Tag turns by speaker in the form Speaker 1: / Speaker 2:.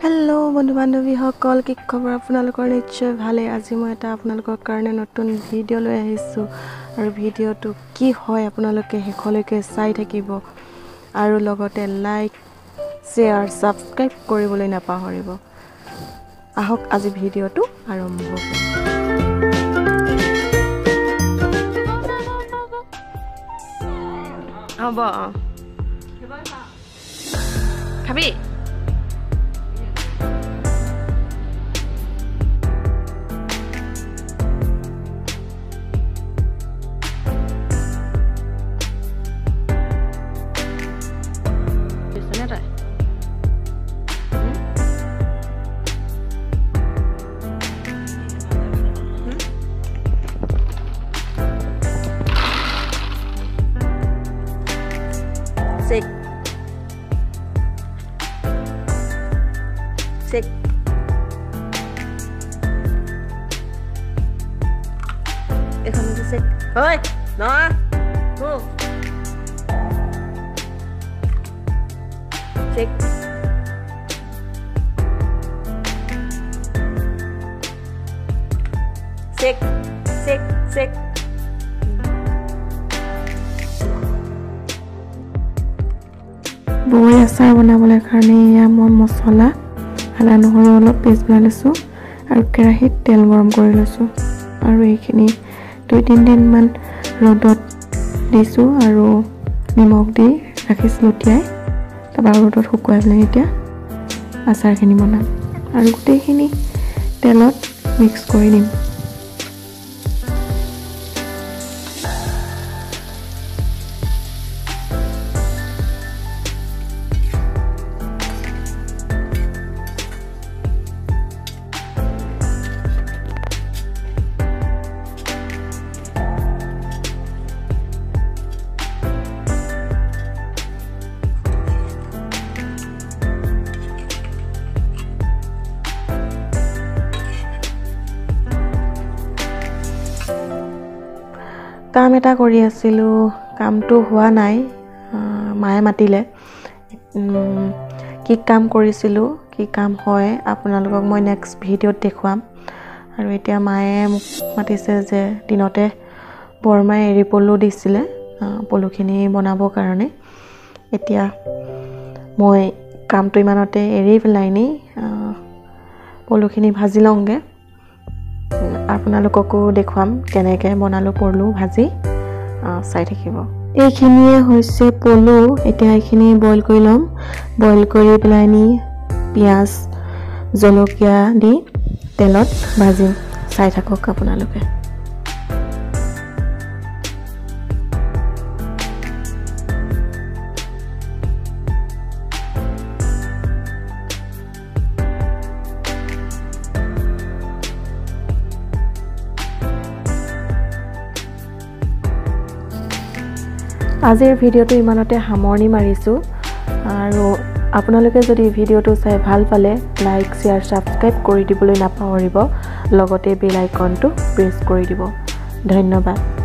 Speaker 1: Hello बंधु बान्धवी सकल की खबर आपनालोकर निश्चय भाले আজি মই এটা आपनालोকৰ কাৰণে নতুন ভিডিও লৈ আহিছো আৰু ভিডিওটো কি হয় আপোনালোকে হেখলৈকে চাই থাকিব আৰু লগতে লাইক শেয়াৰ সাবস্ক্ৰাইব কৰিবলৈ নাপাহৰিব আহক আজি ভিডিওটো আৰম্ভ হ'ব খাবি Sick. Sick. এখন কি sick. Oi, no. Move. Sick. Sick. Sick. Sick. বই আচাৰ বনাবলৈ কাৰণে ইয়া মই মছলা আদা নহৰু অলপ পেষ্ট বনাই লৈছো আৰু কেৰাহীত তেল গৰম কৰি লৈছো আৰু এইখিনি 2-3 দিন মান ৰ'দত দিছো আৰু নিমখ দি ৰাখিছিলো তিয়াই তাৰপৰা ৰ'দত শুকুৱাই পেলাই এতিয়া আচাৰখিনি বনাম আৰু গোটেইখিনি তেলত মিক্স কৰি দিম কাম এটা কৰি আছিলো কামটো হোৱা নাই মায়ে মাতিলে কি কাম কৰিছিলো কি কাম হয় আপোনালোকক মই নেক্সট ভিডিওত দেখুৱাম আৰু এতিয়া মায়ে মোক মাতিছে যে দিনতে বৰমাই এৰি পলু দিছিলে পলুখিনি বনাবৰ কাৰণে এতিয়া মই কামটো ইমানতে এৰি পেলাইনি পলুখিনি ভাজি লওঁগে আপোনালোককো দেখুৱাম কেনেকৈ বনালো পলু ভাজি চাই থাকিব এইখিনিয়ে হৈছে পলু এতিয়া এইখিনি বইল কৰি লম বইল কৰি পেলাইনি পিয়াজ জলকীয়া দি তেলত ভাজি চাই থাকক আপোনালোকে আজিৰ ভিডিওটো ইমানতে সামৰণি মাৰিছো আৰু আপোনালোকে যদি ভিডিওটো চাই ভাল পালে লাইক শেয়াৰ সাবস্ক্ৰাইব কৰি দিবলৈ নাপাহৰিব লগতে বেল আইকনটো প্ৰেছ কৰি দিব ধন্যবাদ